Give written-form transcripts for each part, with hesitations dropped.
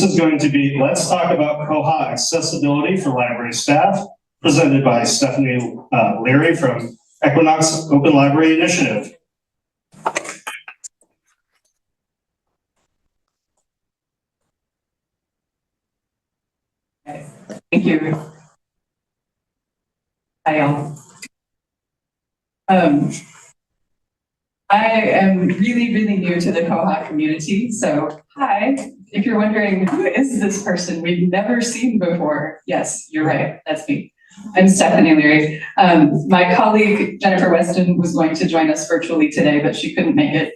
is going to be Let's Talk About Koha Accessibility for Library Staff, presented by Stephanie Leary from Equinox Open Library Initiative. Thank you. Hi, all. I am really new to the Koha community, so hi. If you're wondering, who is this person we've never seen before? Yes, you're right, that's me. I'm Stephanie Leary. My colleague, Jennifer Weston, was going to join us virtually today, but she couldn't make it.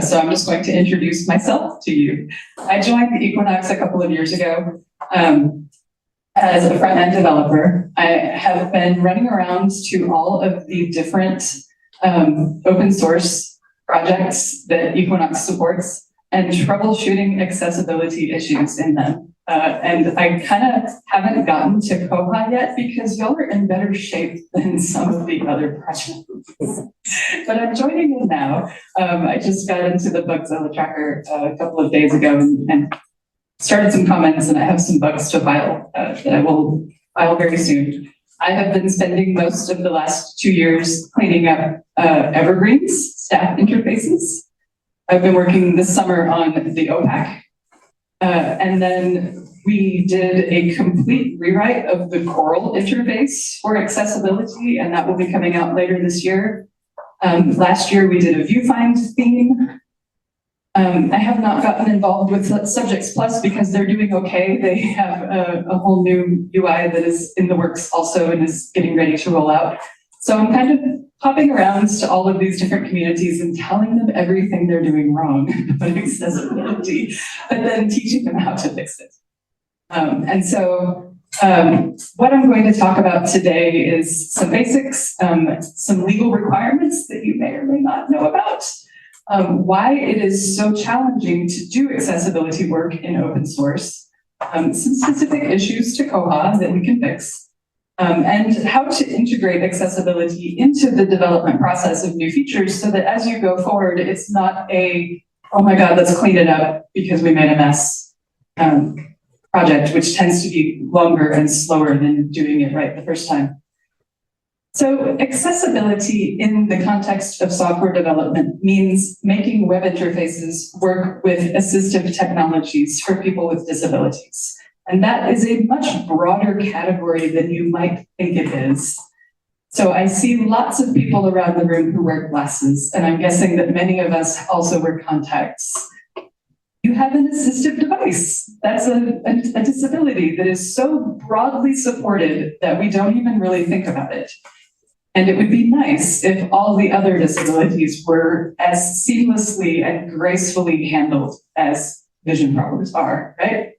So I'm just going to introduce myself to you. I joined Equinox a couple of years ago as a front-end developer. I have been running around to all of the different open source projects that Equinox supports and troubleshooting accessibility issues in them. And I kind of haven't gotten to Koha yet because y'all are in better shape than some of the other projects. But I'm joining in now. I just got into the Bugzilla tracker a couple of days ago and started some comments, and I have some bugs to file that I will file very soon. I have been spending most of the last 2 years cleaning up Evergreen's staff interfaces. I've been working this summer on the OPAC. And then we did a complete rewrite of the Coral interface for accessibility, and that will be coming out later this year. Last year we did a viewfind theme. I have not gotten involved with Subjects Plus because they're doing okay. They have a whole new UI that is in the works also and is getting ready to roll out. So I'm kind of hopping around to all of these different communities and telling them everything they're doing wrong about accessibility, but then teaching them how to fix it. And so what I'm going to talk about today is some basics, some legal requirements that you may or may not know about, why it is so challenging to do accessibility work in open source, some specific issues to Koha that we can fix, and how to integrate accessibility into the development process of new features so that as you go forward, it's not a, oh my God, let's clean it up because we made a mess project, which tends to be longer and slower than doing it right the first time. So accessibility in the context of software development means making web interfaces work with assistive technologies for people with disabilities. And that is a much broader category than you might think it is. So I see lots of people around the room who wear glasses, and I'm guessing that many of us also wear contacts. You have an assistive device. That's a disability that is so broadly supported that we don't even really think about it. And it would be nice if all the other disabilities were as seamlessly and gracefully handled as vision problems are, right?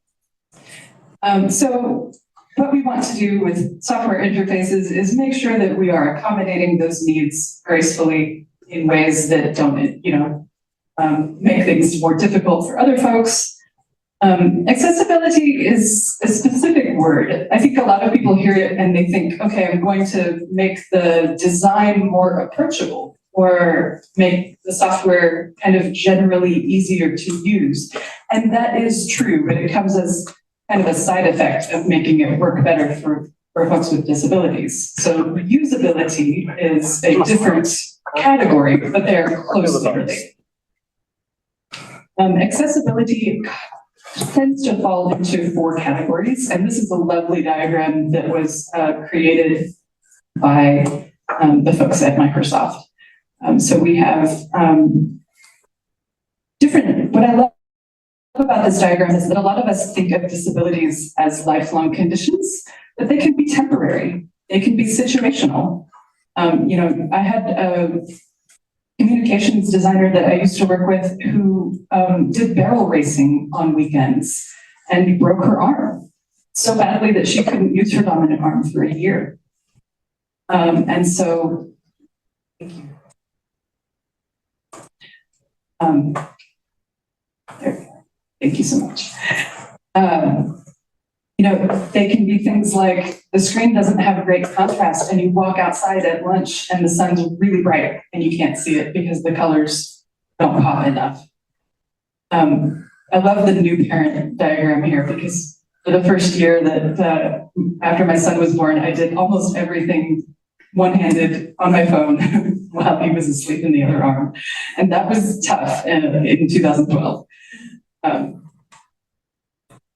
So what we want to do with software interfaces is make sure that we are accommodating those needs gracefully in ways that don't, make things more difficult for other folks. Accessibility is a specific word. I think a lot of people hear it and they think, okay, I'm going to make the design more approachable or make the software kind of generally easier to use. And that is true, but it comes as kind of a side effect of making it work better for folks with disabilities. So usability is a different category, but they're closely related. Accessibility tends to fall into 4 categories, and this is a lovely diagram that was created by the folks at Microsoft. So we have what I love about this diagram is that a lot of us think of disabilities as lifelong conditions, but they can be temporary. They can be situational. I had a communications designer that I used to work with who did barrel racing on weekends and broke her arm so badly that she couldn't use her dominant arm for a year. And so, thank you. Thank you so much. They can be things like the screen doesn't have great contrast and you walk outside at lunch and the sun's really bright and you can't see it because the colors don't pop enough. I love the new parent diagram here because for the first year that after my son was born, I did almost everything one-handed on my phone while he was asleep in the other arm. And that was tough in 2012.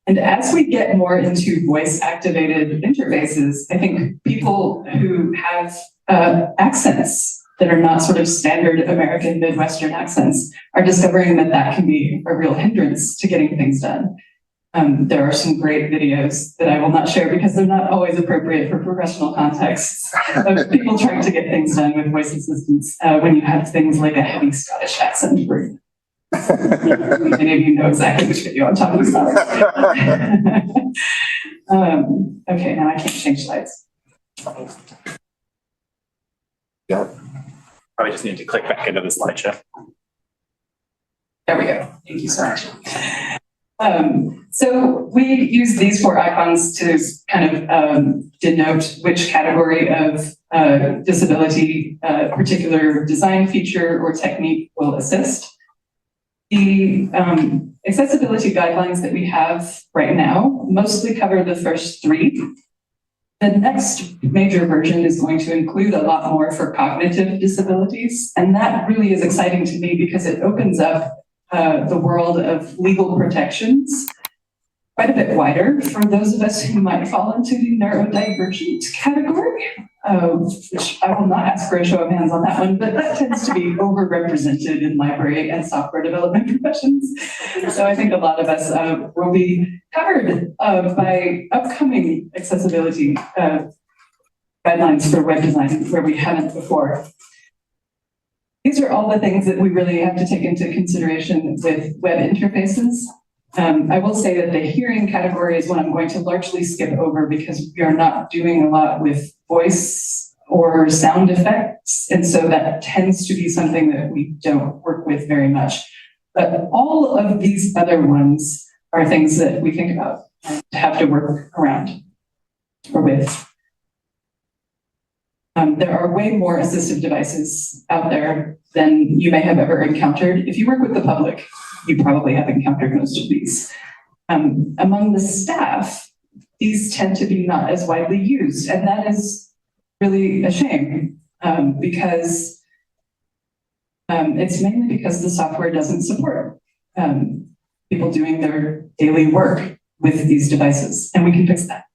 And as we get more into voice-activated interfaces, I think people who have accents that are not sort of standard American Midwestern accents are discovering that that can be a real hindrance to getting things done. There are some great videos that I will not share because they're not always appropriate for professional contexts of people trying to get things done with voice assistants when you have things like a heavy Scottish accent. Where many of you know exactly which video I'm talking about. Okay, now I can't change slides. Yeah. Probably just need to click back into the slideshow. There we go. Thank you so much. So we use these 4 icons to kind of denote which category of disability a particular design feature or technique will assist. The accessibility guidelines that we have right now mostly cover the first 3. The next major version is going to include a lot more for cognitive disabilities, and that really is exciting to me because it opens up the world of legal protections quite a bit wider for those of us who might fall into the neurodivergent category, which I will not ask for a show of hands on that one, but that tends to be overrepresented in library and software development professions. So I think a lot of us will be covered by upcoming accessibility guidelines for web design where we haven't before. These are all the things that we really have to take into consideration with web interfaces. I will say that the hearing category is one I'm going to largely skip over because we are not doing a lot with voice or sound effects. And so that tends to be something that we don't work with very much. But all of these other ones are things that we think about and have to work around or with. There are way more assistive devices out there than you may have ever encountered. If you work with the public, you probably have encountered most of these. Among the staff, these tend to be not as widely used, and that is really a shame because it's mainly because the software doesn't support people doing their daily work with these devices, and we can fix that.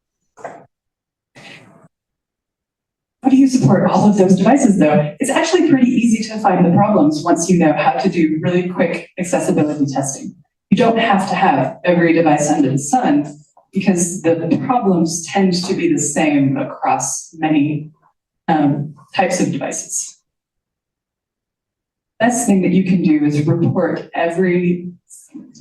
How do you support all of those devices though? It's actually pretty easy to find the problems once you know how to do really quick accessibility testing. You don't have to have every device under the sun because the problems tend to be the same across many types of devices. Best thing that you can do is report every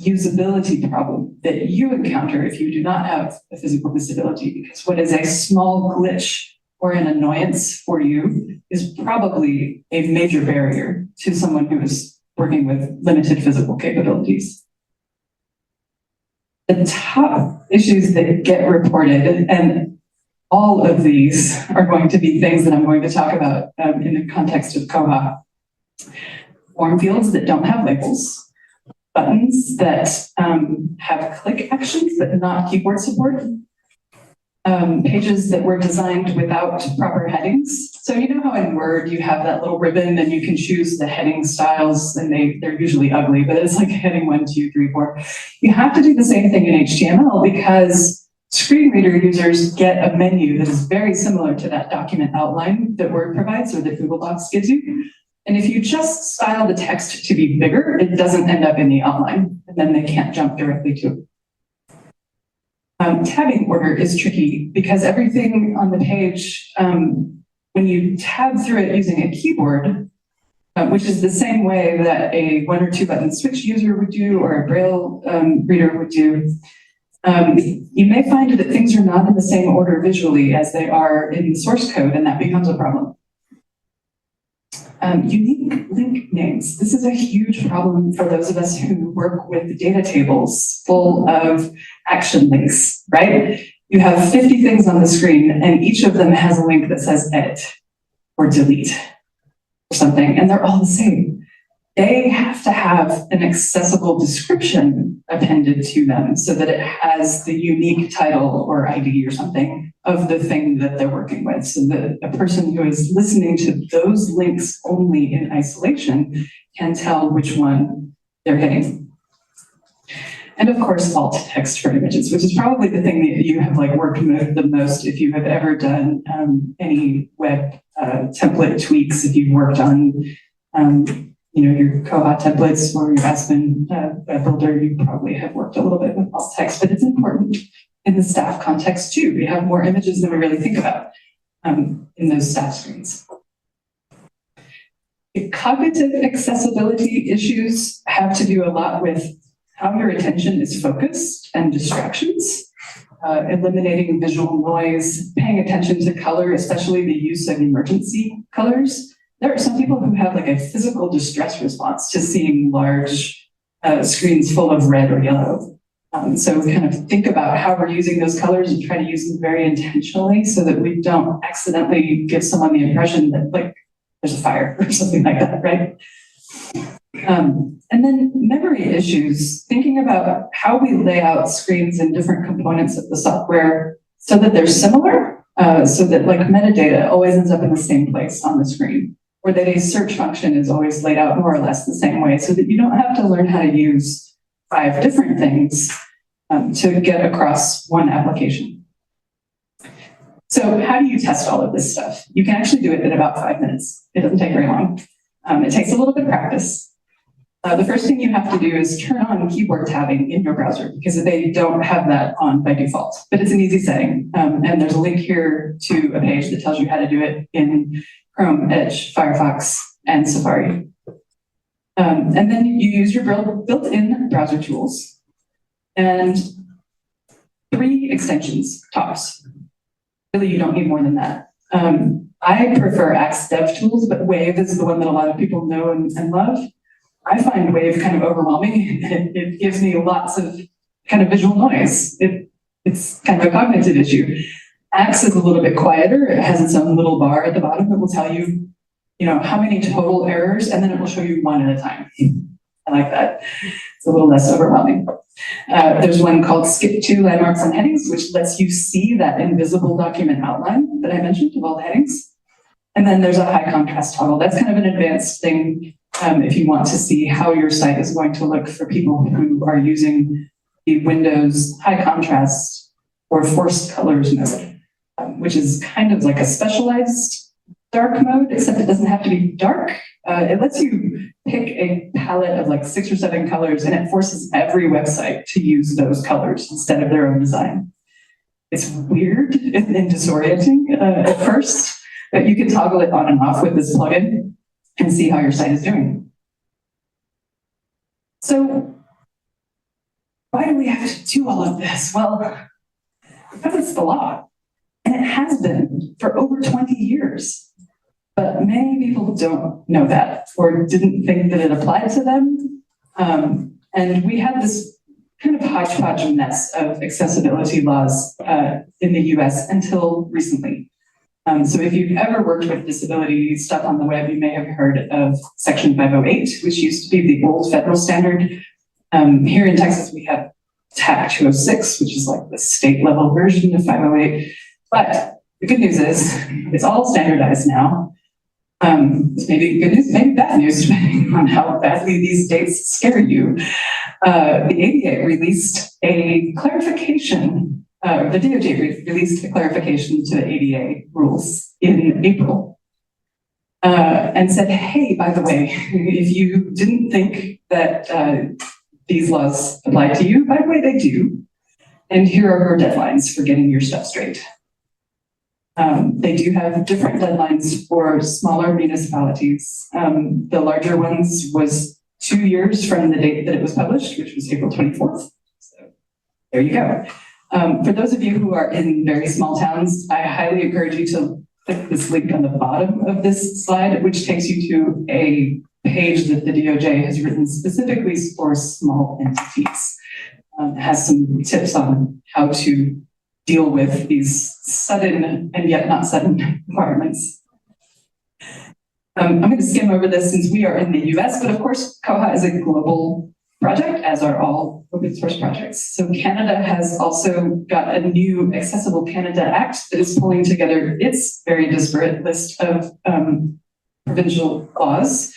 usability problem that you encounter if you do not have a physical disability, because what is a small glitch or an annoyance for you is probably a major barrier to someone who is working with limited physical capabilities. The top issues that get reported, and all of these are going to be things that I'm going to talk about in the context of Koha. Form fields that don't have labels, buttons that have click actions but not keyboard support, pages that were designed without proper headings. So you know how in Word you have that little ribbon and you can choose the heading styles, and they're usually ugly, but it's like heading 1, 2, 3, 4. You have to do the same thing in HTML because screen reader users get a menu that is very similar to that document outline that Word provides or that Google Docs gives you. And if you just style the text to be bigger, it doesn't end up in the outline, and then they can't jump directly to it. Tabbing order is tricky because everything on the page, when you tab through it using a keyboard, which is the same way that a 1 or 2 button switch user would do or a Braille reader would do, you may find that things are not in the same order visually as they are in the source code, and that becomes a problem. Unique link names. This is a huge problem for those of us who work with data tables full of action links, right? You have 50 things on the screen and each of them has a link that says edit or delete or something, and they're all the same. they have to have an accessible description appended to them so that it has the unique title or ID or something of the thing that they're working with, so that a person who is listening to those links only in isolation can tell which one they're hitting. And of course, alt text for images, which is probably the thing that you have like worked with the most if you have ever done any web template tweaks, if you've worked on your Koha templates or your Aspen web builder, you probably have worked a little bit with alt text, but it's important in the staff context too. We have more images than we really think about in those staff screens. The cognitive accessibility issues have to do a lot with how your attention is focused and distractions, eliminating visual noise, paying attention to color, especially the use of emergency colors. There are some people who have like a physical distress response to seeing large screens full of red or yellow. So we kind of think about how we're using those colors and try to use them very intentionally so that we don't accidentally give someone the impression that like there's a fire or something like that, right? And then memory issues, thinking about how we lay out screens in different components of the software so that they're similar, so that like metadata always ends up in the same place on the screen, or that a search function is always laid out more or less the same way so that you don't have to learn how to use 5 different things to get across one application. So how do you test all of this stuff? You can actually do it in about 5 minutes. It doesn't take very long. It takes a little bit of practice. The first thing you have to do is turn on keyboard tabbing in your browser because they don't have that on by default, but it's an easy setting. And there's a link here to a page that tells you how to do it in Chrome, Edge, Firefox, and Safari. And then you use your built-in browser tools and 3 extensions tops. Really, you don't need more than that. I prefer Axe DevTools, but Wave is the one that a lot of people know and love. I find Wave kind of overwhelming. It gives me lots of kind of visual noise. It's kind of a cognitive issue. Axe is a little bit quieter. It has its own little bar at the bottom that will tell you, how many total errors, and then it will show you one at a time. I like that. It's a little less overwhelming. There's one called Skip to Landmarks and Headings, which lets you see that invisible document outline that I mentioned of all the headings. And then there's a high contrast toggle. That's kind of an advanced thing if you want to see how your site is going to look for people who are using the Windows high contrast or forced colors mode, which is kind of like a specialized dark mode, except it doesn't have to be dark. It lets you pick a palette of like 6 or 7 colors, and it forces every website to use those colors instead of their own design. It's weird and disorienting at first, but you can toggle it on and off with this plugin and see how your site is doing. So why do we have to do all of this? Well, because it's the law, and it has been for over 20 years. But many people don't know that or didn't think that it applied to them. And we had this kind of hodgepodge mess of accessibility laws in the US until recently. So if you've ever worked with disability stuff on the web, you may have heard of Section 508, which used to be the old federal standard. Here in Texas, we have TAC 206, which is like the state level version of 508. But the good news is it's all standardized now. It's maybe good news, maybe bad news, depending on how badly these dates scare you. The ADA released a clarification. The DOJ released a clarification to the ADA rules in April and said, hey, by the way, if you didn't think that these laws apply to you, by the way, they do. And here are your deadlines for getting your stuff straight. They do have different deadlines for smaller municipalities. The larger ones was 2 years from the date that it was published, which was April 24th. So there you go. For those of you who are in very small towns, I highly encourage you to click this link on the bottom of this slide, which takes you to a page that the DOJ has written specifically for small entities. It has some tips on how to deal with these sudden and yet not sudden requirements. I'm going to skim over this since we are in the US, but of course, Koha is a global project, as are all open source projects. So Canada has also got a new Accessible Canada Act that is pulling together its very disparate list of provincial laws.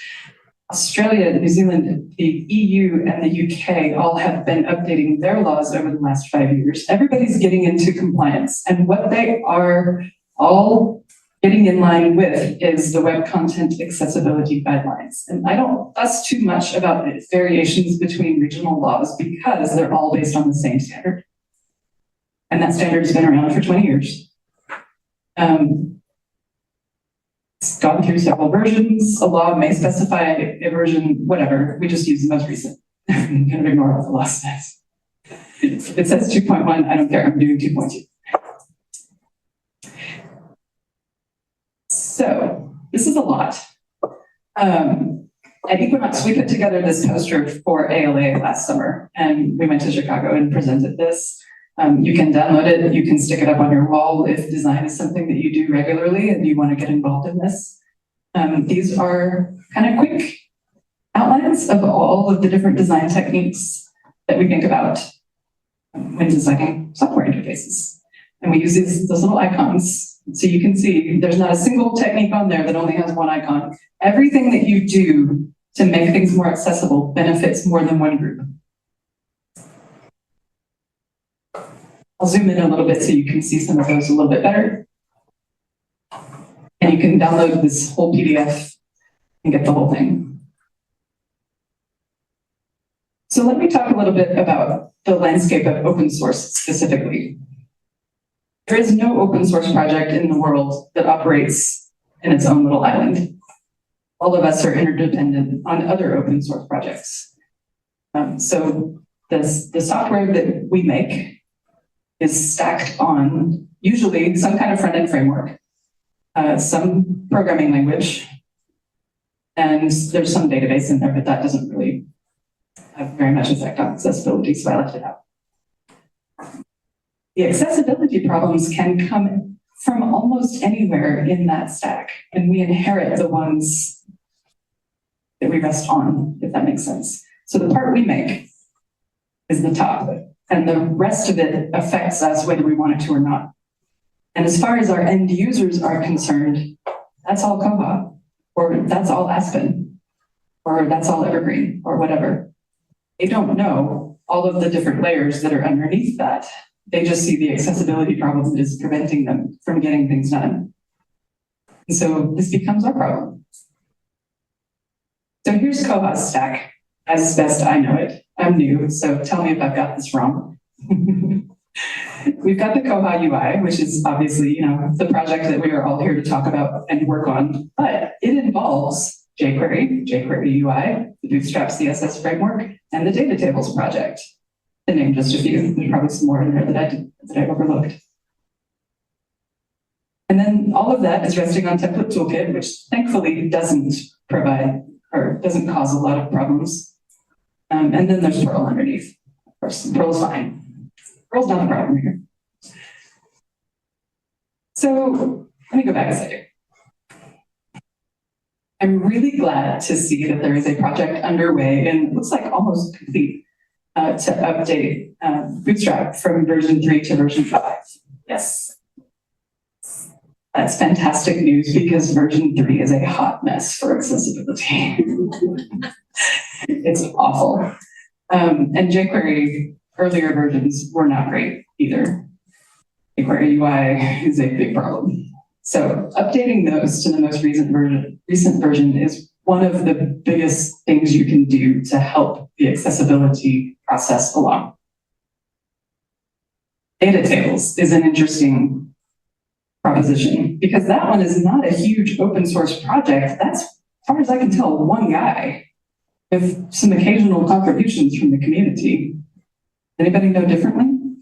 Australia, New Zealand, the EU, and the UK all have been updating their laws over the last 5 years. Everybody's getting into compliance, and what they are all getting in line with is the Web Content Accessibility Guidelines. And I don't fuss too much about the variations between regional laws because they're all based on the same standard. And that standard has been around for 20 years. It's gone through several versions. A law may specify a version, whatever. We just use the most recent. Kind of ignore what the law says. If it says 2.1, I don't care. I'm doing 2.2. So this is a lot. At Equinox, we put together this poster for ALA last summer, and we went to Chicago and presented this. You can download it, you can stick it up on your wall if design is something that you do regularly and you want to get involved in this. These are kind of quick outlines of all of the different design techniques that we think about when designing software interfaces. And we use those little icons. So you can see there's not a single technique on there that only has one icon. Everything that you do to make things more accessible benefits more than one group. I'll zoom in a little bit so you can see some of those a little bit better. And you can download this whole PDF and get the whole thing. So let me talk a little bit about the landscape of open source specifically. There is no open source project in the world that operates in its own little island. All of us are interdependent on other open source projects. So the software that we make is stacked on usually some kind of front-end framework, some programming language, and there's some database in there, but that doesn't really have very much effect on accessibility, so I left it out. The accessibility problems can come from almost anywhere in that stack, and we inherit the ones that we rest on, if that makes sense. So the part we make is the top, and the rest of it affects us whether we want it to or not. And as far as our end users are concerned, that's all Koha, or that's all Aspen, or that's all Evergreen, or whatever. They don't know all of the different layers that are underneath that. They just see the accessibility problem that is preventing them from getting things done. And so this becomes our problem. So here's Koha's stack, as best I know it. I'm new, so tell me if I've got this wrong. We've got the Koha UI, which is obviously, the project that we are all here to talk about and work on, but it involves jQuery, jQuery UI, the Bootstrap CSS framework, and the data tables project. To name just a few. There's probably some more in there that I overlooked. And then all of that is resting on Template Toolkit, which thankfully doesn't provide or doesn't cause a lot of problems. And then there's Perl underneath. Of course, Perl's fine. Perl's not the problem here. So let me go back a second. I'm really glad to see that there is a project underway and it looks like almost complete to update Bootstrap from version 3 to version 5. Yes. That's fantastic news because version 3 is a hot mess for accessibility. It's awful. And jQuery earlier versions were not great either. jQuery UI is a big problem. So updating those to the most recent version is one of the biggest things you can do to help the accessibility process along. Data tables is an interesting proposition because that one is not a huge open source project. That's, as far as I can tell, one guy with some occasional contributions from the community. Anybody know differently?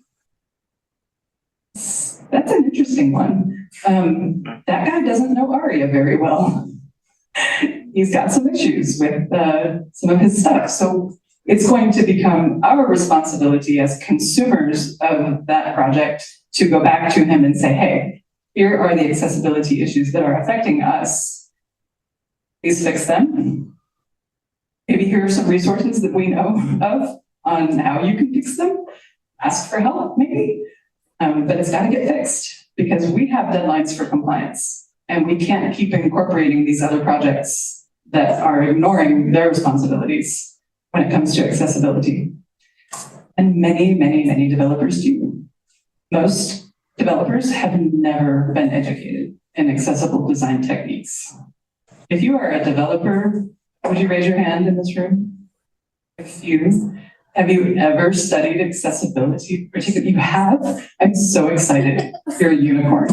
That's an interesting one. That guy doesn't know ARIA very well. He's got some issues with some of his stuff. So it's going to become our responsibility as consumers of that project to go back to him and say, hey, here are the accessibility issues that are affecting us. please fix them. Maybe here are some resources that we know of on how you can fix them. Ask for help, maybe. But it's got to get fixed because we have deadlines for compliance and we can't keep incorporating these other projects that are ignoring their responsibilities when it comes to accessibility. And many, many, many developers do. Most developers have never been educated in accessible design techniques. If you are a developer, would you raise your hand in this room? A few. Have you ever studied accessibility? Particularly, you have? I'm so excited. You're a unicorn.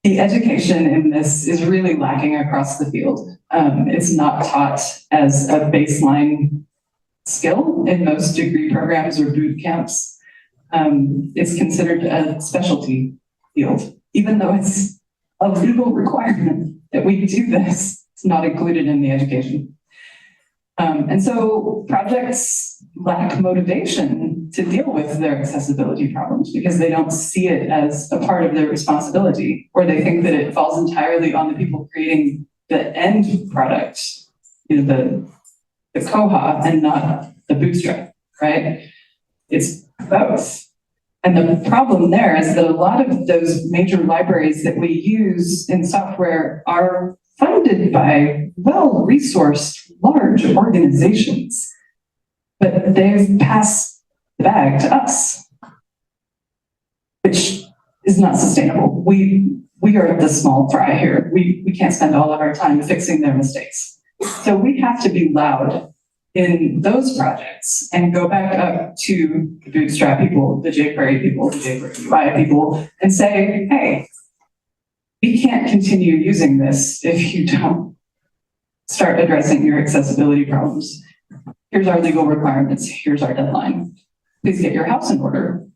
The education in this is really lacking across the field. It's not taught as a baseline skill in most degree programs or boot camps. It's considered a specialty field, even though it's a legal requirement that we do this. It's not included in the education. And so projects lack motivation to deal with their accessibility problems because they don't see it as a part of their responsibility, or they think that it falls entirely on the people creating the end product, you know, the Koha and not the Bootstrap, right? It's both. And the problem there is that a lot of those major libraries that we use in software are funded by well-resourced large organizations, but they've passed the bag to us, which is not sustainable. We are the small fry here. We can't spend all of our time fixing their mistakes. So we have to be loud in those projects and go back up to the Bootstrap people, the jQuery people, the jQuery UI people, and say, hey, we can't continue using this if you don't start addressing your accessibility problems. Here's our legal requirements. Here's our deadline. Please get your house in order.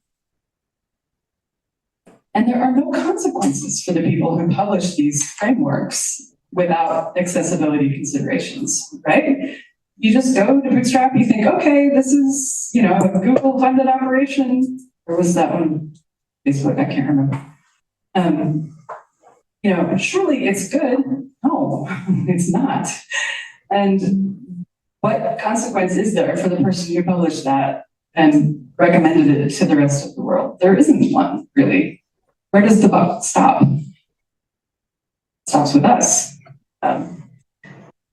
And there are no consequences for the people who publish these frameworks without accessibility considerations, right? You just go to Bootstrap, you think, okay, this is, you know, a Google funded operation. Or was that one Facebook? I can't remember. You know, surely it's good. No, it's not. And what consequence is there for the person who published that and recommended it to the rest of the world? There isn't one, really. Where does the buck stop? It stops with us.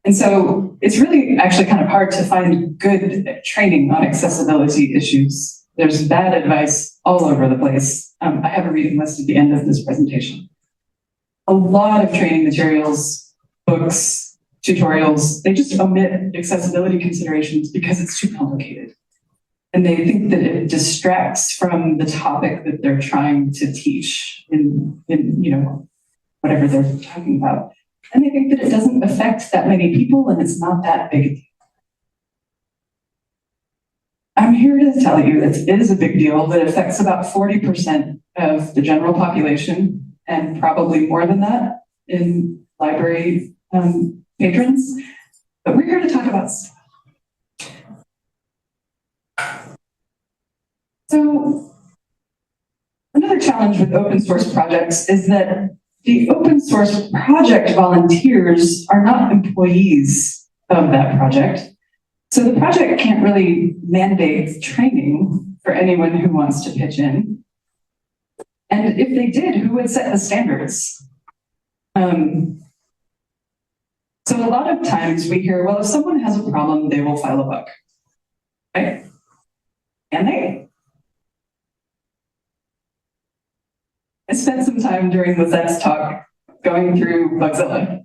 And so it's really actually kind of hard to find good training on accessibility issues. There's bad advice all over the place. I have a reading list at the end of this presentation. A lot of training materials, books, tutorials, they just omit accessibility considerations because it's too complicated. And they think that it distracts from the topic that they're trying to teach in you know, whatever they're talking about. And they think that it doesn't affect that many people and it's not that big a deal. I'm here to tell you that it is a big deal that affects about 40% of the general population and probably more than that in library patrons. But we're here to talk about stuff. So another challenge with open source projects is that the open source project volunteers are not employees of that project. So the project can't really mandate training for anyone who wants to pitch in. And if they did, who would set the standards? So a lot of times we hear, well, if someone has a problem, they will file a bug, right? And they. I spent some time during Lizette's talk going through Bugzilla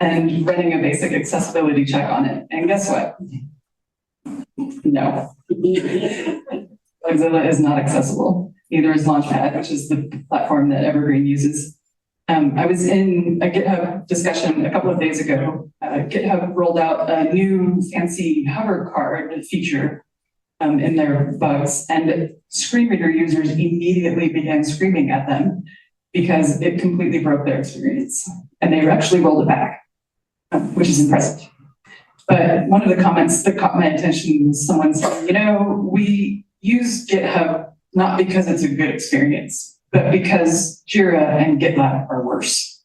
and running a basic accessibility check on it. And guess what? No. Bugzilla is not accessible. Neither is Launchpad, which is the platform that Evergreen uses. I was in a GitHub discussion a couple of days ago. GitHub rolled out a new fancy hover card feature in their bugs, and screen reader users immediately began screaming at them because it completely broke their experience. And they actually rolled it back, which is impressive. But one of the comments that caught my attention was someone saying, you know, we use GitHub not because it's a good experience, but because Jira and GitLab are worse.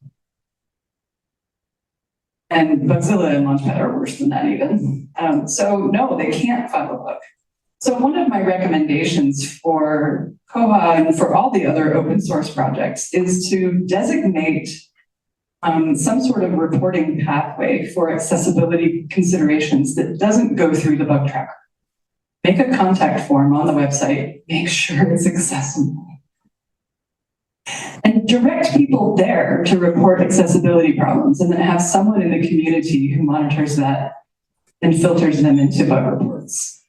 And Bugzilla and Launchpad are worse than that even. So no, they can't file a bug. So one of my recommendations for Koha and for all the other open source projects is to designate some sort of reporting pathway for accessibility considerations that doesn't go through the bug tracker. Make a contact form on the website, make sure it's accessible. And direct people there to report accessibility problems, and then have someone in the community who monitors that and filters them into bug reports.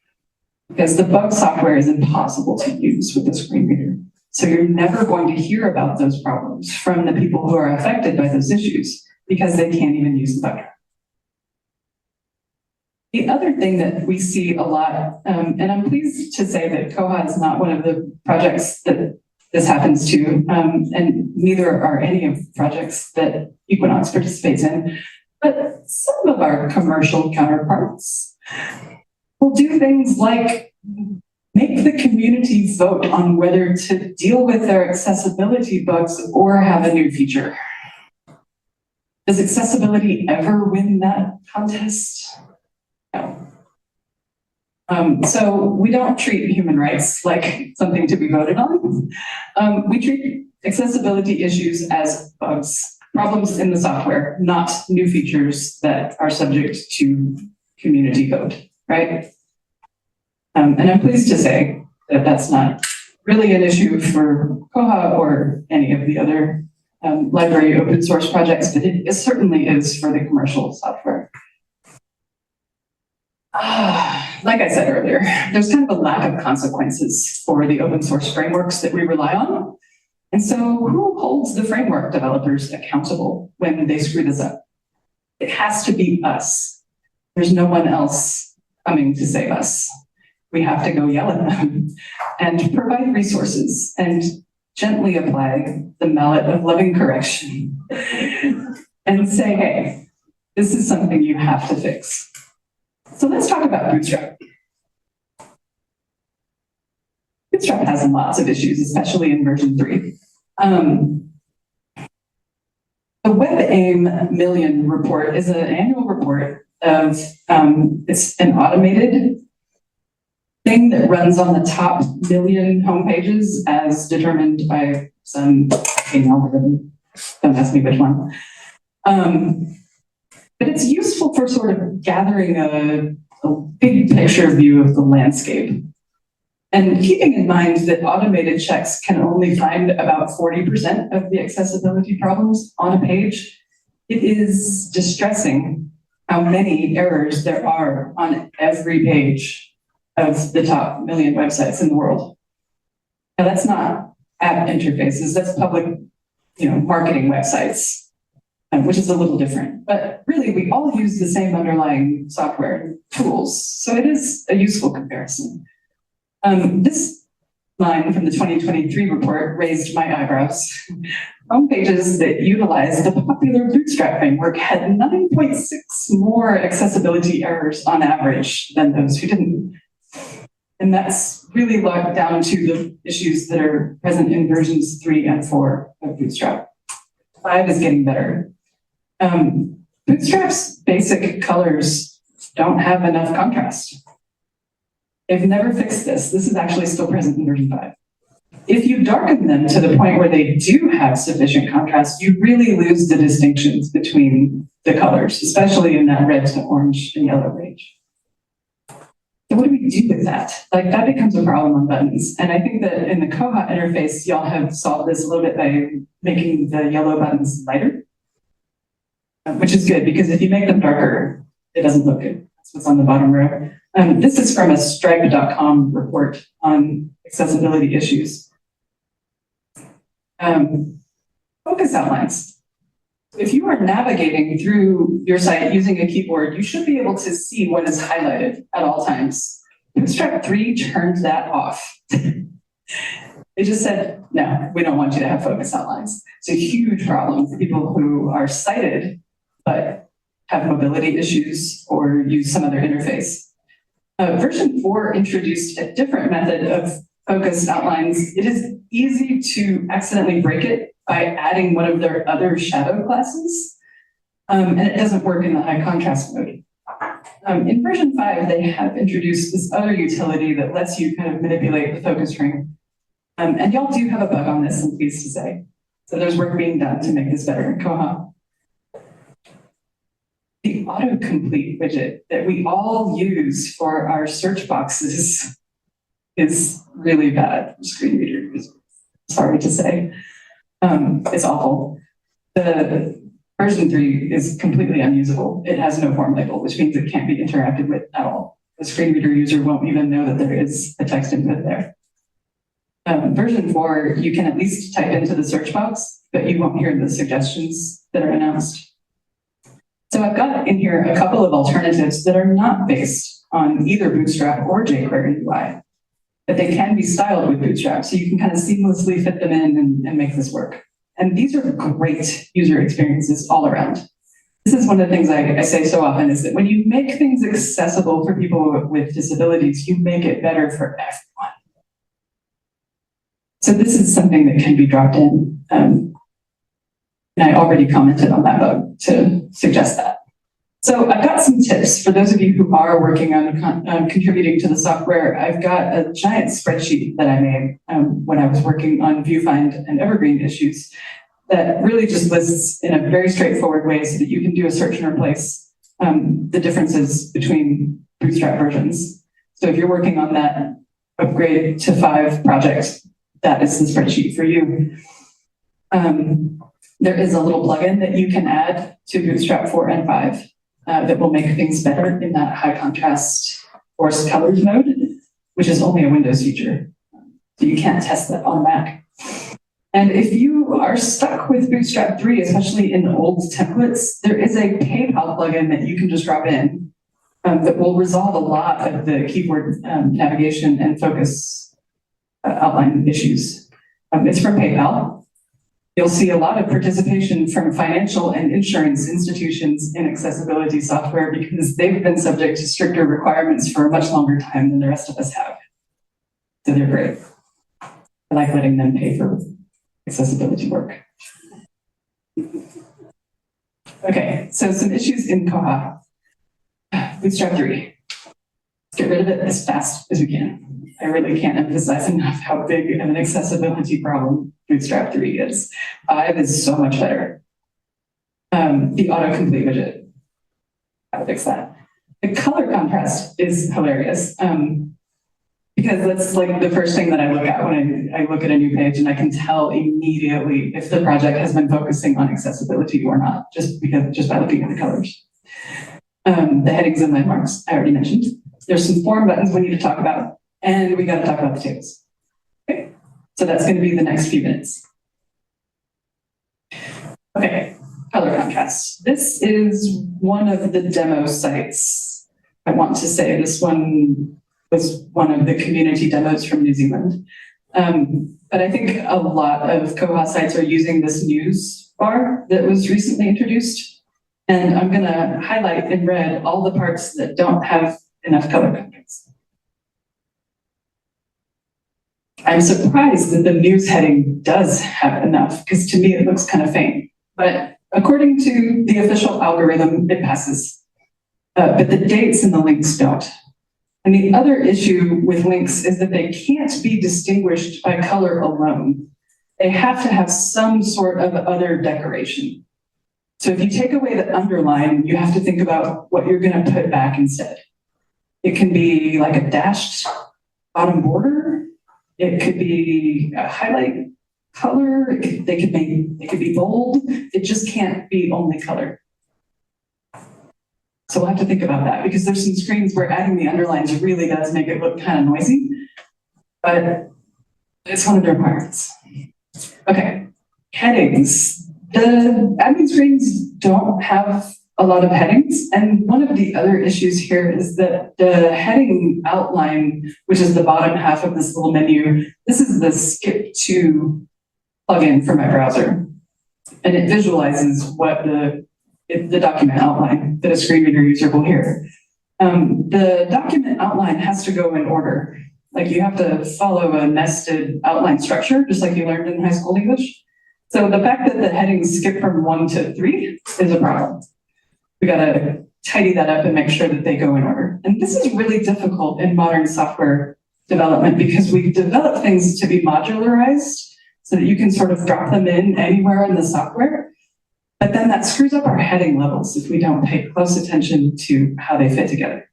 Because the bug software is impossible to use with the screen reader. So you're never going to hear about those problems from the people who are affected by those issues because they can't even use the bug tracker. The other thing that we see a lot, and I'm pleased to say that Koha is not one of the projects that this happens to, and neither are any of the projects that Equinox participates in, but some of our commercial counterparts will do things like make the community vote on whether to deal with their accessibility bugs or have a new feature. Does accessibility ever win that contest? No. So we don't treat human rights like something to be voted on. We treat accessibility issues as bugs, problems in the software, not new features that are subject to community vote, right? And I'm pleased to say that that's not really an issue for Koha or any of the other library open source projects, but it certainly is for the commercial software. Like I said earlier, there's kind of a lack of consequences for the open source frameworks that we rely on. And so who holds the framework developers accountable when they screw this up? It has to be us. There's no one else coming to save us. We have to go yell at them and provide resources and gently apply the mallet of loving correction and say, hey, this is something you have to fix. So let's talk about Bootstrap. Bootstrap has lots of issues, especially in version 3. The WebAIM Million report is an annual report of, it's an automated thing that runs on the top 1 million homepages as determined by some algorithm. Don't ask me which one. But it's useful for sort of gathering a big picture view of the landscape. And keeping in mind that automated checks can only find about 40% of the accessibility problems on a page, it is distressing how many errors there are on every page of the top 1 million websites in the world. Now that's not app interfaces, that's public, marketing websites. Which is a little different, but really we all use the same underlying software tools. So it is a useful comparison. This line from the 2023 report raised my eyebrows. Homepages that utilize the popular Bootstrap framework had 9.6 more accessibility errors on average than those who didn't. And that's really locked down to the issues that are present in versions 3 and 4 of Bootstrap. 5 is getting better. Bootstrap's basic colors don't have enough contrast. They've never fixed this. This is actually still present in version 5. If you darken them to the point where they do have sufficient contrast, you really lose the distinctions between the colors, especially in that red to orange and yellow range. So what do we do with that? That becomes a problem on buttons. And I think that in the Koha interface, y'all have solved this a little bit by making the yellow buttons lighter. Which is good because if you make them darker, it doesn't look good. That's what's on the bottom row. This is from a stripe.com report on accessibility issues. Focus outlines. If you are navigating through your site using a keyboard, you should be able to see what is highlighted at all times. Bootstrap 3 turned that off. They just said, no, we don't want you to have focus outlines. It's a huge problem for people who are sighted but have mobility issues or use some other interface. Version 4 introduced a different method of focused outlines, it is easy to accidentally break it by adding one of their other shadow classes. And it doesn't work in the high contrast mode. In version 5, they have introduced this other utility that lets you kind of manipulate the focus ring. And y'all do have a bug on this, I'm pleased to say. So there's work being done to make this better in Koha. The autocomplete widget that we all use for our search boxes is really bad for screen readers. Sorry to say. It's awful. The version 3 is completely unusable. It has no form label, which means it can't be interacted with at all. The screen reader user won't even know that there is a text input there. Version 4, you can at least type into the search box, but you won't hear the suggestions that are announced. So I've got in here a couple of alternatives that are not based on either Bootstrap or jQuery UI, but they can be styled with Bootstrap, so you can kind of seamlessly fit them in and make this work. And these are great user experiences all around. This is one of the things I say so often is that when you make things accessible for people with disabilities, you make it better for everyone. So this is something that can be dropped in. And I already commented on that bug to suggest that. So I've got some tips for those of you who are working on contributing to the software. I've got a giant spreadsheet that I made when I was working on Viewfind and Evergreen issues that really just lists in a very straightforward way so that you can do a search and replace the differences between Bootstrap versions. So if you're working on that upgrade to 5 project, that is the spreadsheet for you. There is a little plugin that you can add to Bootstrap 4 and 5 that will make things better in that high contrast forced colors mode, which is only a Windows feature. So you can't test that on Mac. And if you are stuck with Bootstrap 3, especially in old templates, there is a PayPal plugin that you can just drop in that will resolve a lot of the keyboard navigation and focus outline issues. It's from PayPal. You'll see a lot of participation from financial and insurance institutions in accessibility software because they've been subject to stricter requirements for a much longer time than the rest of us have. So they're great. I like letting them pay for accessibility work. Okay, so some issues in Koha. Bootstrap 3. Let's get rid of it as fast as we can. I really can't emphasize enough how big of an accessibility problem Bootstrap 3 is. 5 is so much better. The autocomplete widget, I'll fix that. The color contrast is hilarious because that's like the first thing that I look at when I look at a new page, and I can tell immediately if the project has been focusing on accessibility or not, just by looking at the colors. The headings and landmarks, I already mentioned. There's some form buttons we need to talk about. And we got to talk about the tables. Okay, so that's going to be the next few minutes. Okay, color contrast. This is one of the demo sites. I want to say this one was one of the community demos from New Zealand. But I think a lot of Koha sites are using this news bar that was recently introduced. And I'm going to highlight in red all the parts that don't have enough color contrast. I'm surprised that the news heading does have enough, because to me it looks kind of faint. But according to the official algorithm, it passes. But the dates and the links don't. And the other issue with links is that they can't be distinguished by color alone. They have to have some sort of other decoration. So if you take away the underline, you have to think about what you're going to put back instead. It can be like a dashed bottom border. It could be a highlight color. They could be bold. It just can't be only color. So we'll have to think about that because there's some screens where adding the underlines really does make it look kind of noisy, but it's one of the requirements. Okay, headings. The admin screens don't have a lot of headings. And one of the other issues here is that the heading outline, which is the bottom half of this little menu, this is the skip to plugin for my browser. And it visualizes what the document outline that a screen reader user will hear. The document outline has to go in order. Like you have to follow a nested outline structure, just like you learned in high school English. So the fact that the headings skip from 1 to 3 is a problem. We gotta tidy that up and make sure that they go in order. And this is really difficult in modern software development because we develop things to be modularized so that you can sort of drop them in anywhere in the software. But then that screws up our heading levels if we don't pay close attention to how they fit together.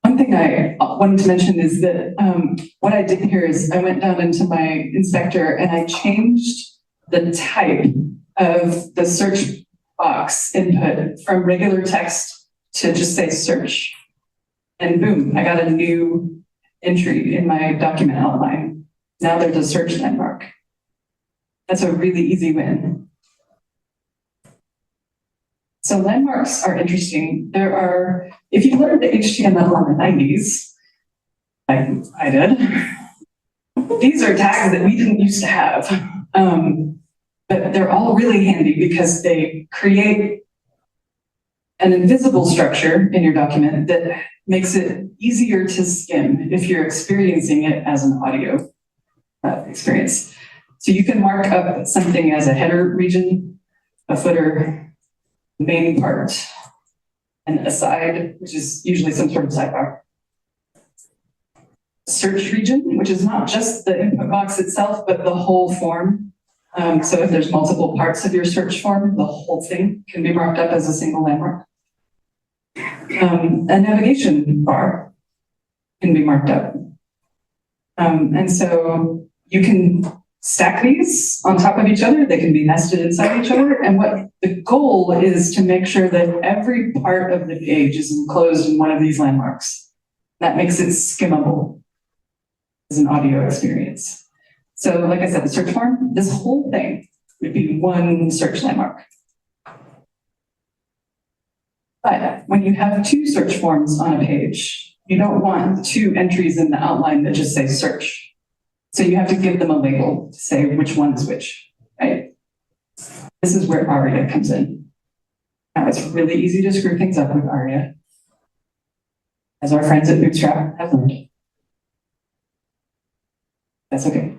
One thing I wanted to mention is that what I did here is I went down into my inspector and I changed the type of the search box input from regular text to just say search. And boom, I got a new entry in my document outline. Now there's a search landmark. That's a really easy win. So landmarks are interesting. There are, if you learned HTML in the 90s, like I did, these are tags that we didn't used to have. But they're all really handy because they create an invisible structure in your document that makes it easier to skim if you're experiencing it as an audio experience. So you can mark up something as a header region, a footer, main part, and a side, which is usually some sort of sidebar. Search region, which is not just the input box itself, but the whole form. So if there's multiple parts of your search form, the whole thing can be marked up as a single landmark. A navigation bar can be marked up. And so you can stack these on top of each other. They can be nested inside each other. And what the goal is to make sure that every part of the page is enclosed in one of these landmarks. That makes it skimmable as an audio experience. So like I said, the search form, this whole thing would be one search landmark. But when you have two search forms on a page, you don't want two entries in the outline that just say search. So you have to give them a label to say which one is which, right? This is where ARIA comes in. Now it's really easy to screw things up with ARIA, as our friends at Bootstrap have learned. That's okay.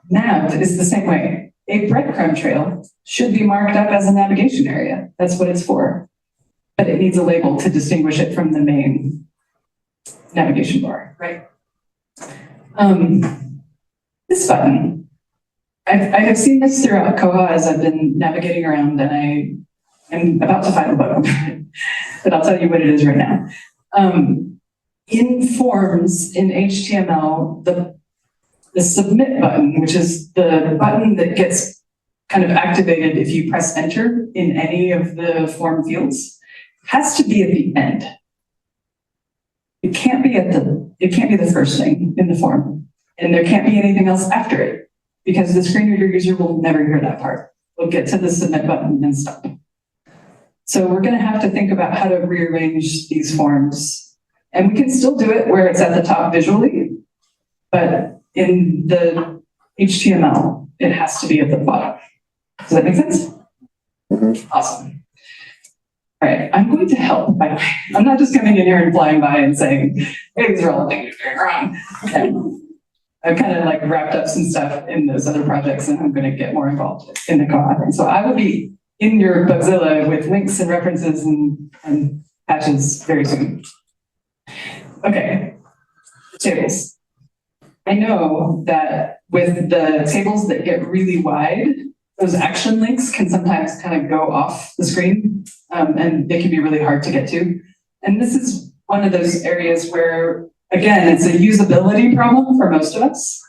Nav is the same way. A breadcrumb trail should be marked up as a navigation area. That's what it's for. But it needs a label to distinguish it from the main navigation bar, right? This button, I have seen this throughout Koha as I've been navigating around, and I am about to find the button, but I'll tell you what it is right now. In forms in HTML, the submit button, which is the button that gets kind of activated if you press enter in any of the form fields, has to be at the end. It can't be the first thing in the form, and there can't be anything else after it, because the screen reader user will never hear that part. We'll get to the submit button and stop. So we're going to have to think about how to rearrange these forms, and we can still do it where it's at the top visually, but in the HTML, it has to be at the bottom. Does that make sense? Mm-hmm. Awesome. All right, I'm going to help, by the way. I'm not just coming in here and flying by and saying, hey, these are all the things you're doing wrong. Okay. I've kind of like wrapped up some stuff in those other projects, and I'm going to get more involved in the Koha thing. So I will be in your Bugzilla with links and references and patches very soon. Okay, tables. I know that with the tables that get really wide, those action links can sometimes kind of go off the screen, and they can be really hard to get to. And this is one of those areas where, again, it's a usability problem for most of us,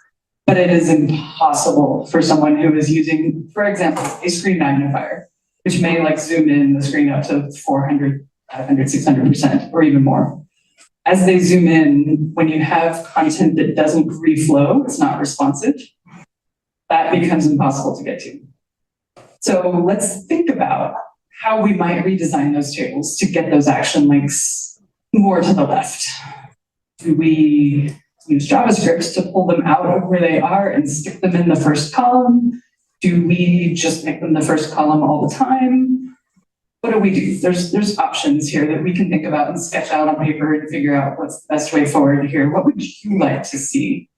but it is impossible for someone who is using, for example, a screen magnifier, which may like zoom in the screen up to 400, 500, 600%, or even more. As they zoom in, when you have content that doesn't reflow, it's not responsive, that becomes impossible to get to. So let's think about how we might redesign those tables to get those action links more to the left. Do we use JavaScript to pull them out of where they are and stick them in the first column? Do we just make them the first column all the time? what do we do? There's options here that we can think about and sketch out on paper and figure out what's the best way forward here. What would you like to see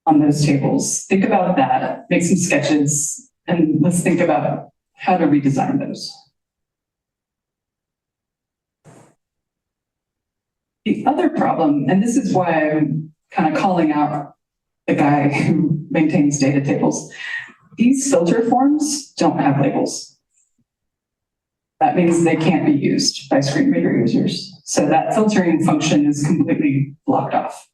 on those tables? Think about that, make some sketches, and let's think about how to redesign those. The other problem, and this is why I'm kind of calling out the guy who maintains data tables, these filter forms don't have labels. That means they can't be used by screen reader users. So that filtering function is completely blocked off.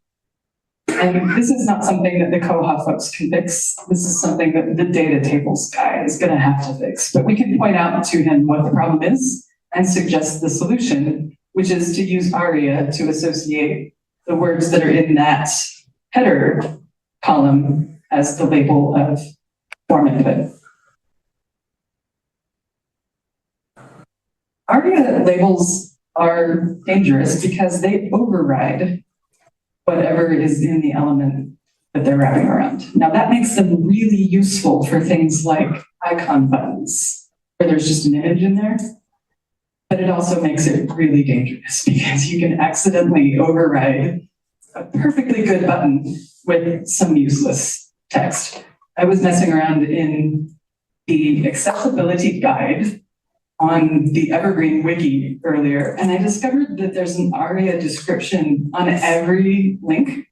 And this is not something that the Koha folks can fix. This is something that the data tables guy is going to have to fix. But we can point out to him what the problem is and suggest the solution, which is to use ARIA to associate the words that are in that header column as the label of form input. ARIA labels are dangerous because they override whatever is in the element that they're wrapping around. Now that makes them really useful for things like icon buttons, where there's just an image in there. But it also makes it really dangerous because you can accidentally override a perfectly good button with some useless text. I was messing around in the accessibility guide on the Evergreen Wiki earlier, and I discovered that there's an ARIA description on every link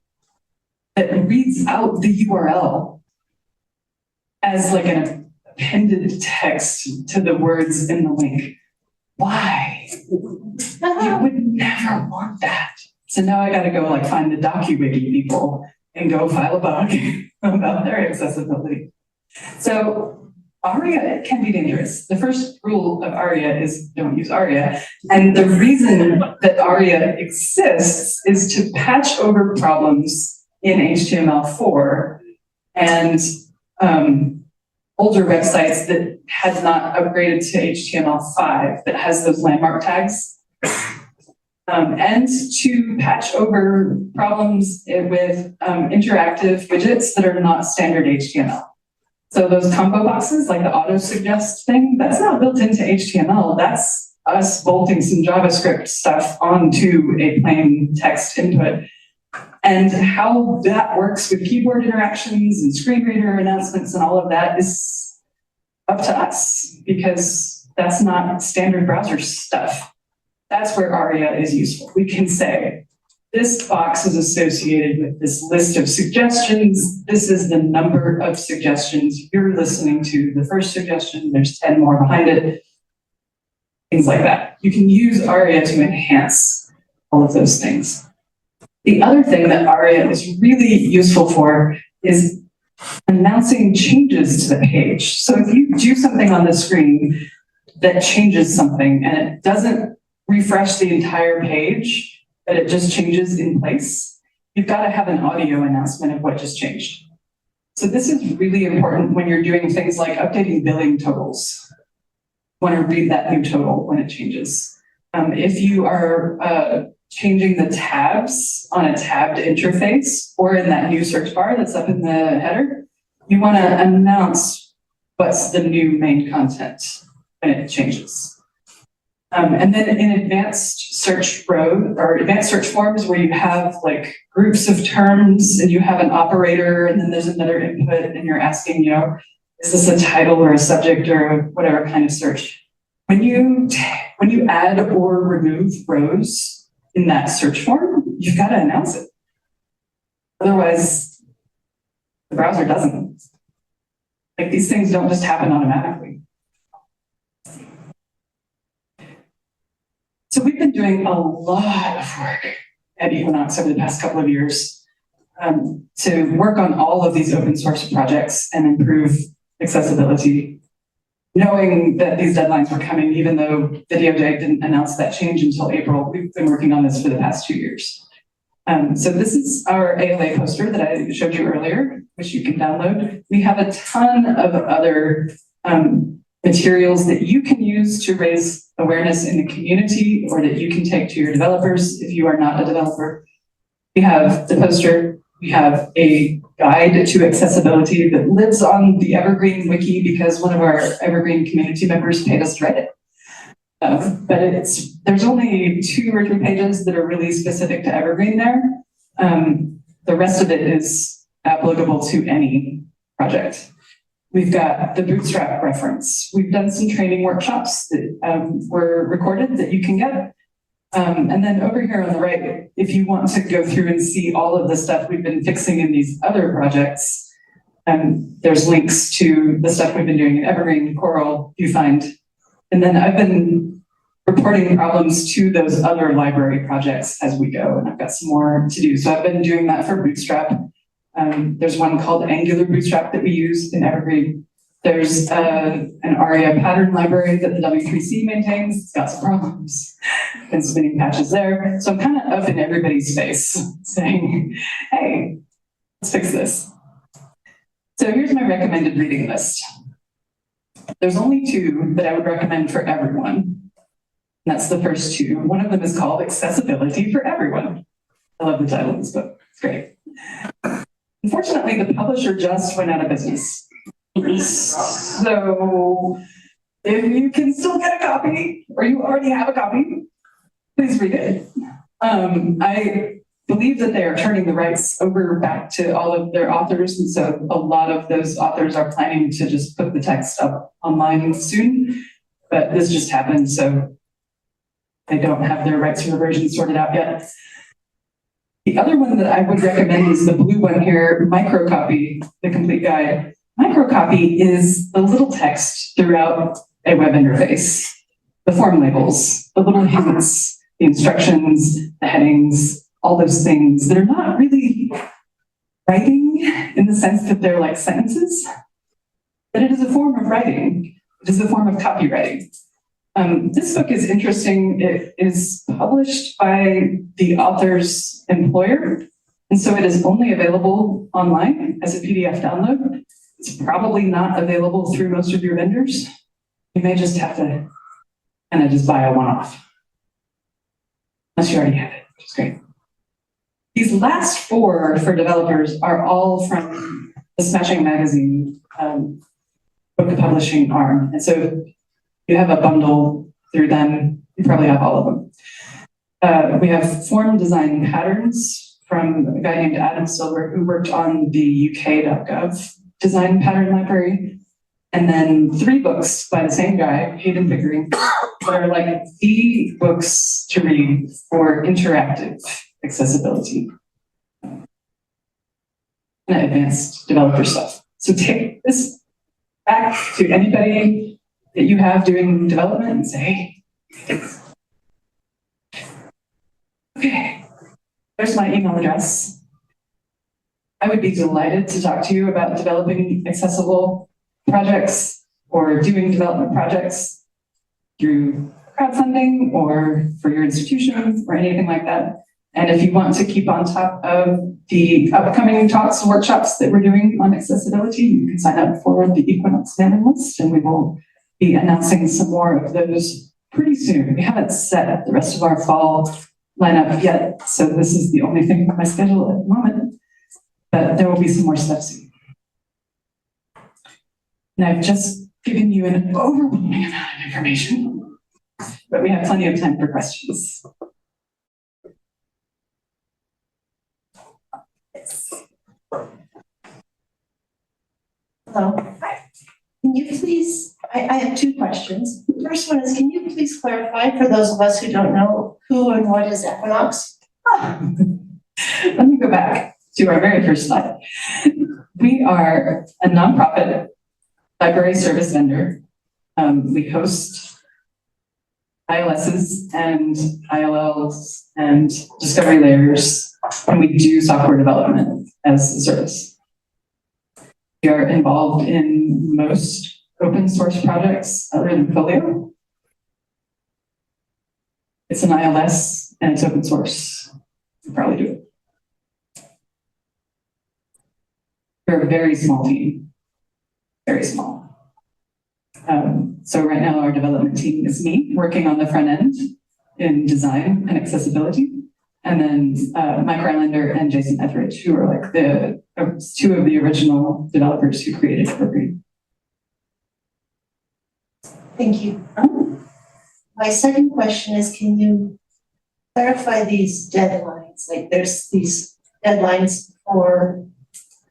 that reads out the URL as like an appended text to the words in the link. Why? You would never want that. So now I gotta go like find the DocuWiki people and go file a bug about their accessibility. So ARIA can be dangerous. The first rule of ARIA is don't use ARIA. And the reason that ARIA exists is to patch over problems in HTML4 and older websites that had not upgraded to HTML5 that has those landmark tags. And to patch over problems with interactive widgets that are not standard HTML. So those combo boxes, like the auto suggest thing, that's not built into HTML. That's us bolting some JavaScript stuff onto a plain text input. And how that works with keyboard interactions and screen reader announcements and all of that is up to us because that's not standard browser stuff. That's where ARIA is useful. We can say, this box is associated with this list of suggestions. This is the number of suggestions you're listening to. The first suggestion, there's 10 more behind it. Things like that. You can use ARIA to enhance all of those things. The other thing that ARIA is really useful for is announcing changes to the page. So if you do something on the screen that changes something and it doesn't refresh the entire page, but it just changes in place, you've got to have an audio announcement of what just changed. So this is really important when you're doing things like updating billing totals. You want to read that new total when it changes. If you are changing the tabs on a tabbed interface or in that new search bar that's up in the header, you want to announce what's the new main content when it changes. And then in advanced search or advanced search forms where you have like groups of terms and you have an operator and then there's another input and you're asking, is this a title or a subject or whatever kind of search? When you add or remove rows in that search form, you've got to announce it. Otherwise, the browser doesn't. Like these things don't just happen automatically. So we've been doing a lot of work at Equinox over the past couple of years to work on all of these open source projects and improve accessibility, knowing that these deadlines were coming, even though Video Day didn't announce that change until April. We've been working on this for the past 2 years. So this is our ALA poster that I showed you earlier, which you can download. We have a ton of other materials that you can use to raise awareness in the community or that you can take to your developers if you are not a developer. We have the poster, we have a guide to accessibility that lives on the Evergreen Wiki because one of our Evergreen community members paid us to write it. But there's only 2 or 3 pages that are really specific to Evergreen there. The rest of it is applicable to any project. We've got the Bootstrap reference. We've done some training workshops that were recorded that you can get. And then over here on the right, if you want to go through and see all of the stuff we've been fixing in these other projects, there's links to the stuff we've been doing in Evergreen, Coral, ViewFind. And then I've been reporting problems to those other library projects as we go, and I've got some more to do. So I've been doing that for Bootstrap. There's one called Angular Bootstrap that we use in Evergreen. There's an ARIA pattern library that the W3C maintains. It's got some problems. Been spinning patches there. So I'm kind of up in everybody's face saying, hey, let's fix this. So here's my recommended reading list. There's only 2 that I would recommend for everyone. And that's the first 2. One of them is called Accessibility for Everyone. I love the title of this book. It's great. Unfortunately, the publisher just went out of business. So if you can still get a copy, or you already have a copy, please read it. I believe that they are turning the rights over back to all of their authors, and so a lot of those authors are planning to just put the text up online soon, but this just happened, so they don't have their rights to reversion sorted out yet. The other one that I would recommend is the blue one here, Microcopy, the complete guide. Microcopy is the little text throughout a web interface, the form labels, the little hints, the instructions, the headings, all those things that are not really writing in the sense that they're like sentences, but it is a form of writing. It is a form of copywriting. This book is interesting. It is published by the author's employer, and so it is only available online as a PDF download. It's probably not available through most of your vendors. You may just have to kind of just buy a one-off, unless you already have it, which is great. These last 4 for developers are all from the Smashing Magazine book publishing arm, and so you have a bundle through them. You probably have all of them. We have form design patterns from a guy named Adam Silver who worked on the UK.gov design pattern library. And then 3 books by the same guy, Hayden Pickering, that are like the books to read for interactive accessibility and advanced developer stuff. So take this back to anybody that you have doing development and say, hey, okay, there's my email address. I would be delighted to talk to you about developing accessible projects or doing development projects through crowdfunding or for your institution or anything like that. And if you want to keep on top of the upcoming talks and workshops that we're doing on accessibility, you can sign up for the Equinox mailing list, and we will be announcing some more of those pretty soon. We haven't set the rest of our fall lineup yet, so this is the only thing on my schedule at the moment, but there will be some more stuff soon. And I've just given you an overwhelming amount of information, but we have plenty of time for questions. Hello. Hi. Can you please, I have 2 questions. The first one is, can you please clarify for those of us who don't know who and what is Equinox? Let me go back to our very first slide. We are a nonprofit library service vendor. We host ILSs and ILLs and discovery layers, and we do software development as a service. We are involved in most open source projects other than Folio. It's an ILS and it's open source. You probably do it. We're a very small team, very small. So right now our development team is me working on the front end in design and accessibility. And then Mike Rylander and Jason Etheridge, who are like the 2 of the original developers who created Evergreen. Thank you. my second question is, can you clarify these deadlines? Like there's these deadlines for,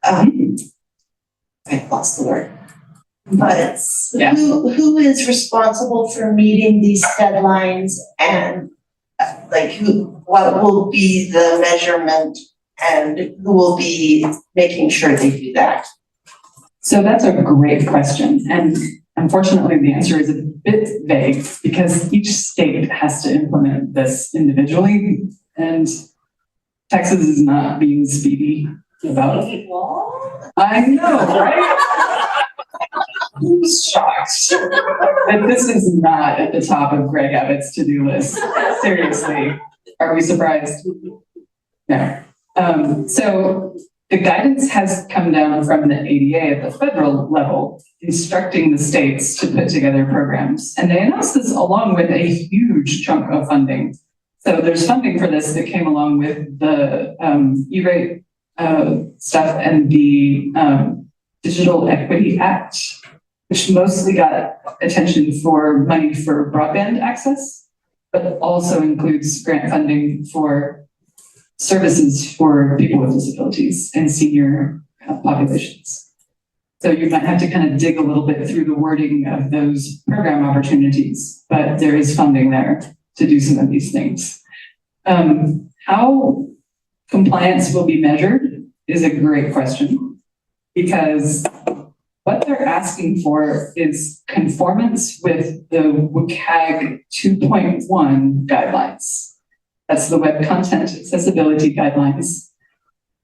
I lost the word. But Yeah. who is responsible for meeting these deadlines and what will be the measurement and who will be making sure they do that? So that's a great question. And unfortunately, the answer is a bit vague because each state has to implement this individually. And Texas is not being speedy about it. I know, right? Who's shocked? But this is not at the top of Greg Abbott's to-do list. Seriously, are we surprised? No. So the guidance has come down from the ADA at the federal level, instructing the states to put together programs. And they announced this along with a huge chunk of funding. So there's funding for this that came along with the E-rate stuff and the Digital Equity Act, which mostly got attention for money for broadband access, but also includes grant funding for services for people with disabilities and senior populations. So you might have to kind of dig a little bit through the wording of those program opportunities, but there is funding there to do some of these things. How compliance will be measured is a great question, because what they're asking for is conformance with the WCAG 2.1 guidelines. That's the Web Content Accessibility Guidelines.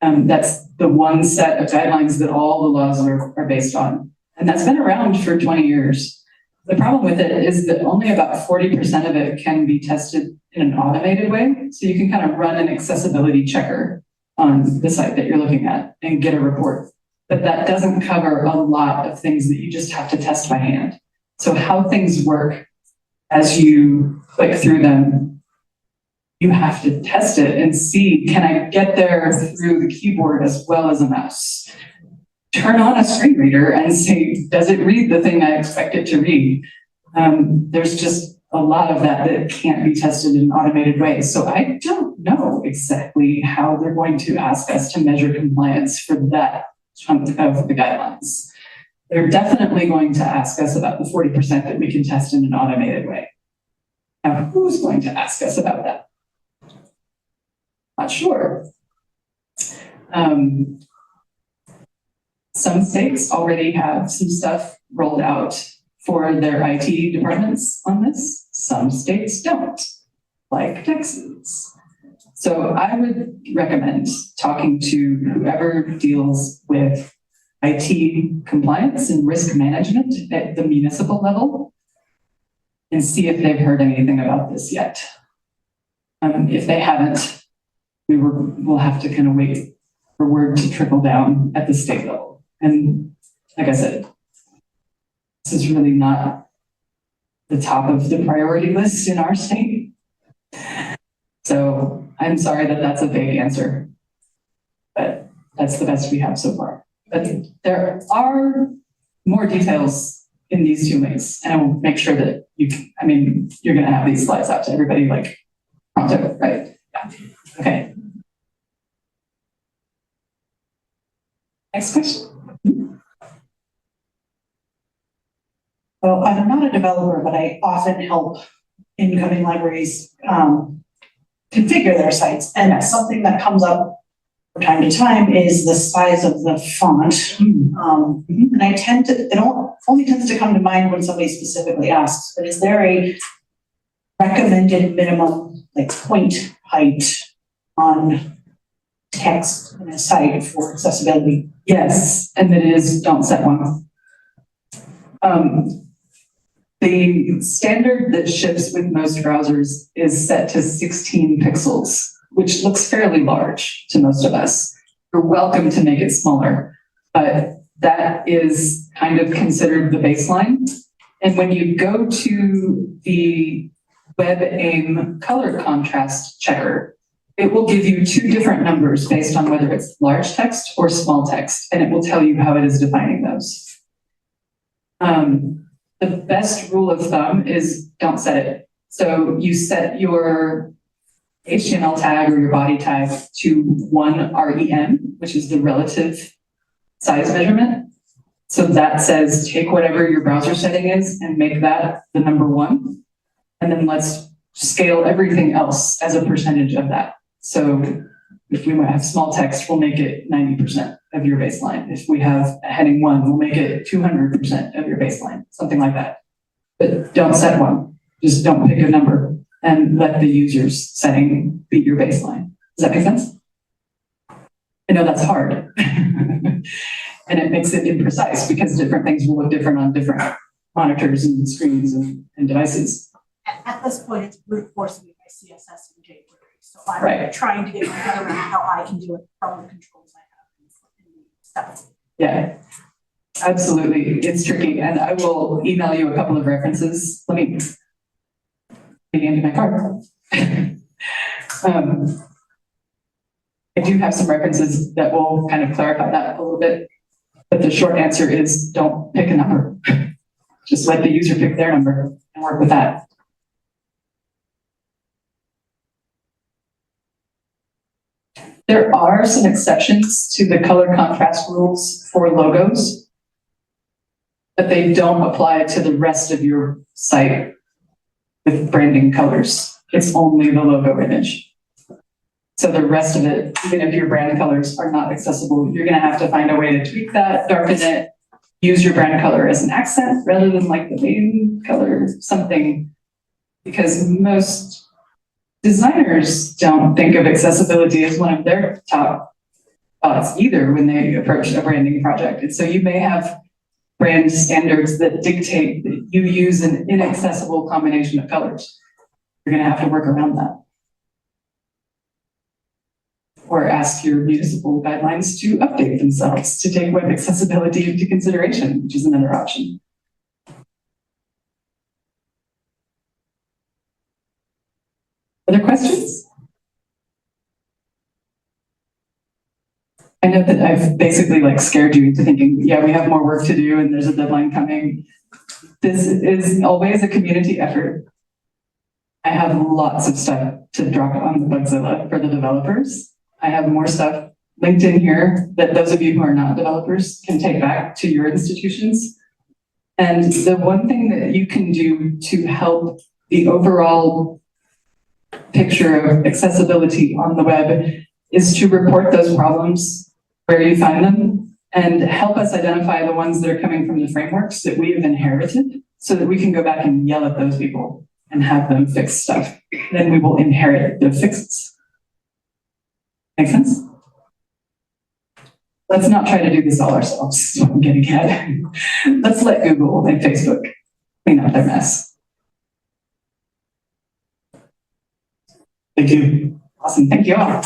That's the one set of guidelines that all the laws are based on. And that's been around for 20 years. The problem with it is that only about 40% of it can be tested in an automated way. So you can kind of run an accessibility checker on the site that you're looking at and get a report. But that doesn't cover a lot of things that you just have to test by hand. So how things work as you click through them, you have to test it and see, can I get there through the keyboard as well as a mouse? Turn on a screen reader and say, does it read the thing I expect it to read? There's just a lot of that can't be tested in an automated way. So I don't know exactly how they're going to ask us to measure compliance for that chunk of the guidelines. They're definitely going to ask us about the 40% that we can test in an automated way. Now, who's going to ask us about that? Not sure. Some states already have some stuff rolled out for their IT departments on this. Some states don't, like Texas. So I would recommend talking to whoever deals with IT compliance and risk management at the municipal level and see if they've heard anything about this yet. If they haven't, we'll have to kind of wait for word to trickle down at the state level. And like I said, this is really not the top of the priority list in our state. So I'm sorry that that's a vague answer, but that's the best we have so far. But there are more details in these 2 links, and I will make sure that you're gonna have these slides out to everybody like pronto, right? Yeah. Okay. Next question. Well, I'm not a developer, but I often help incoming libraries configure their sites. And something that comes up from time to time is the size of the font. And it only tends to come to mind when somebody specifically asks, but is there a recommended minimum like point height on text in a site for accessibility? Yes, and it is don't set one. The standard that ships with most browsers is set to 16 pixels, which looks fairly large to most of us. You're welcome to make it smaller, but that is kind of considered the baseline. And when you go to the WebAIM color contrast checker, it will give you 2 different numbers based on whether it's large text or small text, and it will tell you how it is defining those. The best rule of thumb is don't set it So you set your HTML tag or your body tag to 1 REM, which is the relative size measurement. So that says take whatever your browser setting is and make that the number 1. And then let's scale everything else as a percentage of that. So if we have small text, we'll make it 90% of your baseline. If we have a heading 1, we'll make it 200% of your baseline, something like that. But don't set 1. Just don't pick a number and let the user's setting be your baseline. Does that make sense? I know that's hard. And it makes it imprecise because different things will look different on different monitors and screens and devices. At this point, it's brute forcing my CSS and jQuery. So I'm Right. trying to get my head around how I can do it from the controls I have in the stuff. Yeah, absolutely. It's tricky. And I will email you a couple of references. Let me get into my card. I do have some references that will kind of clarify that a little bit. But the short answer is don't pick a number. Just let the user pick their number and work with that. There are some exceptions to the color contrast rules for logos, but they don't apply to the rest of your site with branding colors. It's only the logo image. So the rest of it, even if your brand colors are not accessible, you're gonna have to find a way to tweak that, darken it, use your brand color as an accent rather than like the main color, something. Because most designers don't think of accessibility as one of their top thoughts either when they approach a branding project. And so you may have brand standards that dictate that you use an inaccessible combination of colors. You're gonna have to work around that. Or ask your municipal guidelines to update themselves to take web accessibility into consideration, which is another option. Other questions? I know that I've basically like scared you into thinking, yeah, we have more work to do and there's a deadline coming. This is always a community effort. I have lots of stuff to drop on the Bugzilla for the developers. I have more stuff linked in here that those of you who are not developers can take back to your institutions. And the one thing that you can do to help the overall picture of accessibility on the web is to report those problems where you find them and help us identify the ones that are coming from the frameworks that we have inherited so that we can go back and yell at those people and have them fix stuff. Then we will inherit the fixes. Make sense? Let's not try to do this all ourselves, is what I'm getting at. Let's let Google and Facebook clean up their mess. Thank you. Awesome, thank you all.